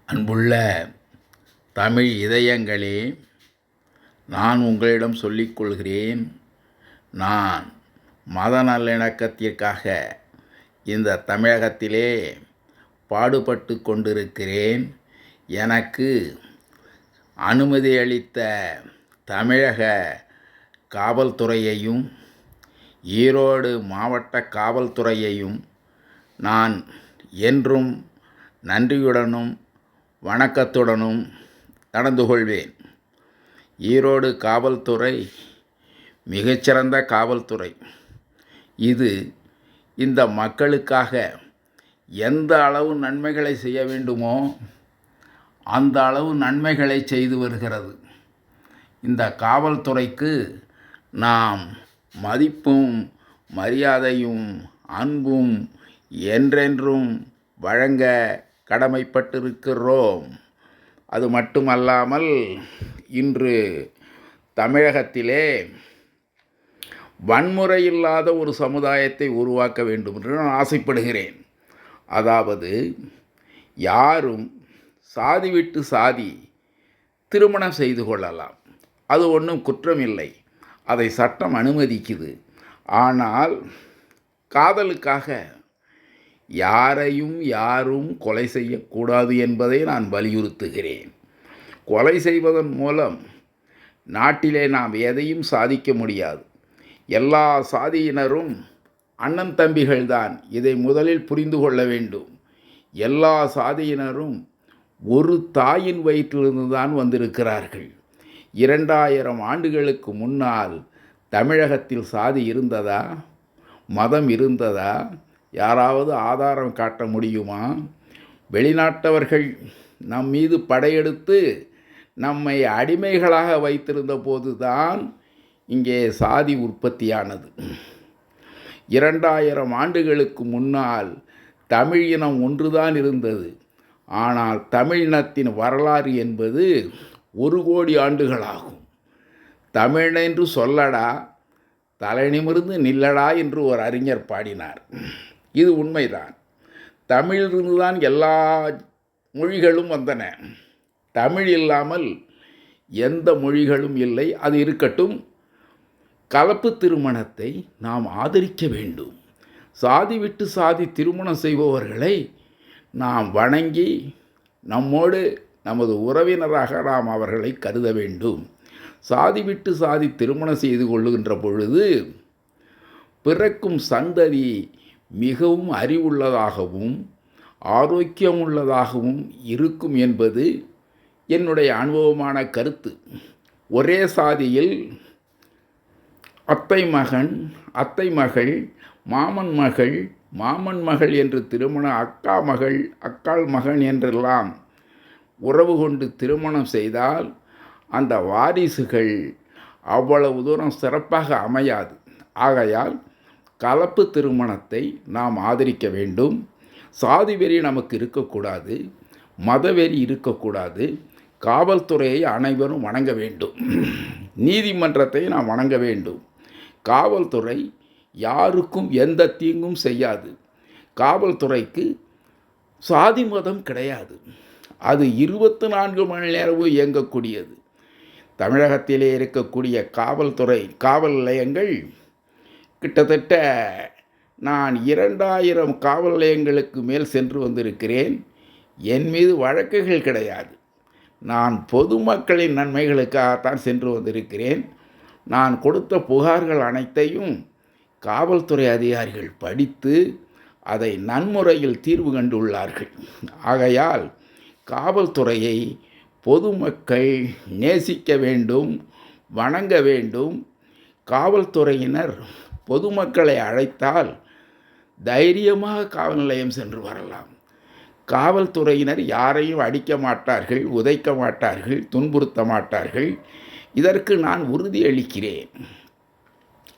அன்புள்ள தமிழ் இதயங்களே, நான் உங்களிடம் சொல்லிக்கொள்கிறேன். நான் மத நல்லிணக்கத்திற்காக இந்த தமிழகத்திலே பாடுபட்டு கொண்டிருக்கிறேன். எனக்கு அனுமதி அளித்த தமிழக காவல்துறையையும் ஈரோடு மாவட்ட காவல்துறையையும் நான் என்றும் நன்றியுடனும் வணக்கத்துடனும் நடந்து கொள்வேன். ஈரோடு காவல்துறை மிகச்சிறந்த காவல்துறை. இது இந்த மக்களுக்காக எந்த அளவு நன்மைகளை செய்ய வேண்டுமோ அந்த அளவு நன்மைகளை செய்து வருகிறது. இந்த காவல்துறைக்கு நாம் மதிப்பும் மரியாதையும் அன்பும் என்றென்றும் வழங்க கடமைப்பட்டிருக்கிறோம். அது மட்டுமல்லாமல் இன்று தமிழகத்திலே வன்முறை இல்லாத ஒரு சமுதாயத்தை உருவாக்க வேண்டும் என்று நான் ஆசைப்படுகிறேன். அதாவது யாரும் சாதி விட்டு சாதி திருமணம் செய்து கொள்ளலாம். அது ஒன்றும் குற்றமில்லை, அதை சட்டம் அனுமதிக்குது. ஆனால் காதலுக்காக யாரும் கொலை செய்யக்கூடாது என்பதை நான் வலியுறுத்துகிறேன். கொலை செய்வதன் மூலம் நாட்டிலே நாம் எதையும் சாதிக்க முடியாது. எல்லா சாதியினரும் அண்ணன் தம்பிகள்தான். இதை முதலில் புரிந்து கொள்ள வேண்டும். எல்லா சாதியினரும் ஒரு தாயின் வயிற்றிலிருந்து தான் வந்திருக்கிறார்கள். 2000 ஆண்டுகளுக்கு முன்னால் தமிழகத்தில் சாதி இருந்ததா? மதம் இருந்ததா? யாராவது ஆதாரம் காட்ட முடியுமா? வெளிநாட்டவர்கள் நம் மீது படையெடுத்து நம்மை அடிமைகளாக வைத்திருந்த போதுதான் இங்கே சாதி உற்பத்தியானது. 2000 ஆண்டுகளுக்கு முன்னால் தமிழ் இனம் ஒன்றுதான் இருந்தது. ஆனால் தமிழினத்தின் வரலாறு என்பது 1 கோடி ஆண்டுகளாகும். தமிழென்று சொல்லடா, தலை நிமிர்ந்து நில்லடா என்று ஒரு அறிஞர் பாடினார். இது உண்மைதான். தமிழிலிருந்து தான் எல்லா மொழிகளும் வந்தன. தமிழ் இல்லாமல் எந்த மொழிகளும் இல்லை. அது இருக்கட்டும். கலப்பு திருமணத்தை நாம் ஆதரிக்க வேண்டும். சாதி விட்டு சாதி திருமணம் செய்பவர்களை நாம் வணங்கி நம்மோடு நமது உறவினராக நாம் அவர்களை கருத வேண்டும். சாதி விட்டு சாதி திருமணம் செய்து கொள்ளுகின்ற பொழுது பிறக்கும் சந்ததி மிகவும் அறிவுள்ளதாகவும் ஆரோக்கியமுள்ளதாகவும் இருக்கும் என்பது என்னுடைய அனுபவமான கருத்து. ஒரே சாதியில் அத்தை மகன், அத்தை மகள், மாமன் மகள், மாமன் மகள் என்று திருமணம், அக்கா மகள், அக்காள் மகன் என்றெல்லாம் உறவு கொண்டு திருமணம் செய்தால் அந்த வாரிசுகள் அவ்வளவு தூரம் சிறப்பாக அமையாது. ஆகையால் கலப்பு திருமணத்தை நாம் ஆதரிக்க வேண்டும். சாதி வெறி நமக்கு இருக்கக்கூடாது, மதவெறி இருக்கக்கூடாது. காவல்துறையை அனைவரும் வணங்க வேண்டும். நீதிமன்றத்தை நாம் வணங்க வேண்டும். காவல்துறை யாருக்கும் எந்த தீங்கும் செய்யாது. காவல்துறைக்கு சாதி மதம் கிடையாது. அது 24 மணி நேரமும் இயங்கக்கூடியது. தமிழகத்திலே இருக்கக்கூடிய காவல் நிலையங்கள் கிட்டத்தட்ட நான் 2000 காவல் நிலையங்களுக்கு மேல் சென்று வந்திருக்கிறேன். என் மீது வழக்குகள் கிடையாது. நான் பொதுமக்களின் நன்மைகளுக்காகத்தான் சென்று வந்திருக்கிறேன். நான் கொடுத்த புகார்கள் அனைத்தையும் காவல்துறை அதிகாரிகள் படித்து அதை நன்முறையில் தீர்வு கண்டுள்ளார்கள். ஆகையால் காவல்துறையை பொதுமக்கள் நேசிக்க வேண்டும், வணங்க வேண்டும். காவல்துறையினர் பொதுமக்களை அழைத்தால் தைரியமாக காவல் நிலையம் சென்று வரலாம். காவல்துறையினர் யாரையும் அடிக்க மாட்டார்கள், உதைக்க மாட்டார்கள், துன்புறுத்த மாட்டார்கள். இதற்கு நான் உறுதியளிக்கிறேன்.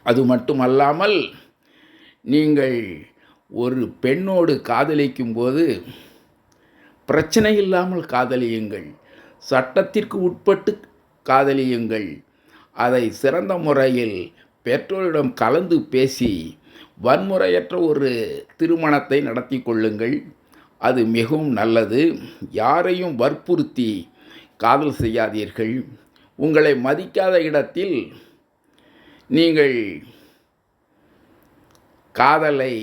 அது மட்டுமல்லாமல் நீங்கள் ஒரு பெண்ணோடு காதலிக்கும் போது பிரச்சனை இல்லாமல் காதலியுங்கள். சட்டத்திற்கு உட்பட்டு காதலியுங்கள். அதை சிறந்த முறையில் பெற்றோரிடம் கலந்து பேசி வன்முறையற்ற ஒரு திருமணத்தை நடத்தி கொள்ளுங்கள். அது மிகவும் நல்லது. யாரையும் வற்புறுத்தி காதல் செய்யாதீர்கள். உங்களை மதிக்காத இடத்தில் நீங்கள் காதலை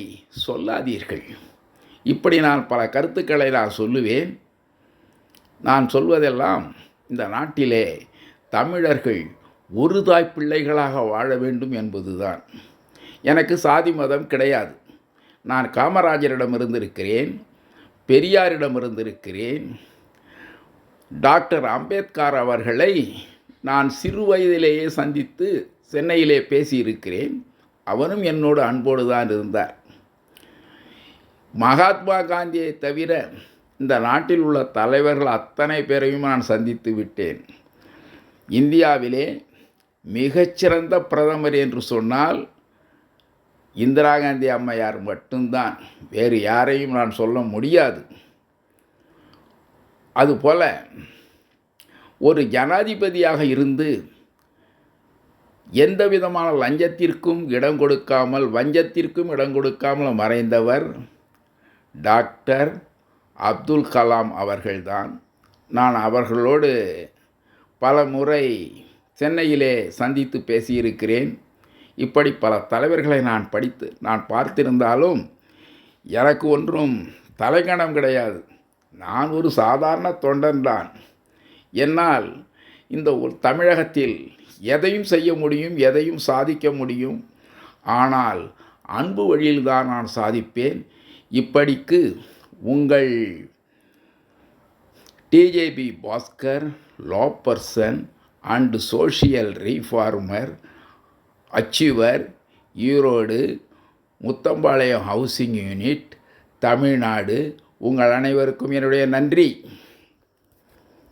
சொல்லாதீர்கள். இப்படி நான் பல கருத்துக்களை சொல்லுவேன். நான் சொல்வதெல்லாம் இந்த நாட்டிலே தமிழர்கள் ஒரு தாய் பிள்ளைகளாக வாழ வேண்டும் என்பதுதான். எனக்கு சாதி மதம் கிடையாது. நான் காமராஜரிடம் இருந்திருக்கிறேன், பெரியாரிடம் இருந்திருக்கிறேன். டாக்டர் அம்பேத்கர் அவர்களை நான் சிறு வயதிலேயே சந்தித்து சென்னையிலே பேசியிருக்கிறேன். அவரும் என்னோடு அன்போடு தான் இருந்தார். மகாத்மா காந்தியை தவிர இந்த நாட்டில் உள்ள தலைவர்கள் அத்தனை பேரையும் நான் சந்தித்து விட்டேன். இந்தியாவிலே மிகச்சிறந்த பிரதமர் என்று சொன்னால் இந்திரா காந்தி அம்மையார் மட்டும்தான். வேறு யாரையும் நான் சொல்ல முடியாது. அதுபோல ஒரு ஜனாதிபதியாக இருந்து எந்த விதமான லஞ்சத்திற்கும் இடம் கொடுக்காமல், வஞ்சத்திற்கும் இடம் கொடுக்காமல் மறைந்தவர் டாக்டர் அப்துல் கலாம் அவர்கள்தான். நான் அவர்களோடு பல முறை சென்னையிலே சந்தித்து பேசியிருக்கிறேன். இப்படி பல தலைவர்களை நான் பார்த்திருந்தாலும் எனக்கு ஒன்றும் தலைக்கணம் கிடையாது. நான் ஒரு சாதாரண தொண்டன்தான். என்னால் இந்த தமிழகத்தில் எதையும் செய்ய முடியும், எதையும் சாதிக்க முடியும். ஆனால் அன்பு வழியில்தான் நான் சாதிப்பேன். இப்படிக்கு உங்கள் DJP Bhaskar, law person and social reformer, achiever, Erode, Muthampalayam housing unit, Tamil Nadu. உங்கள் அனைவருக்கும் என்னுடைய நன்றி.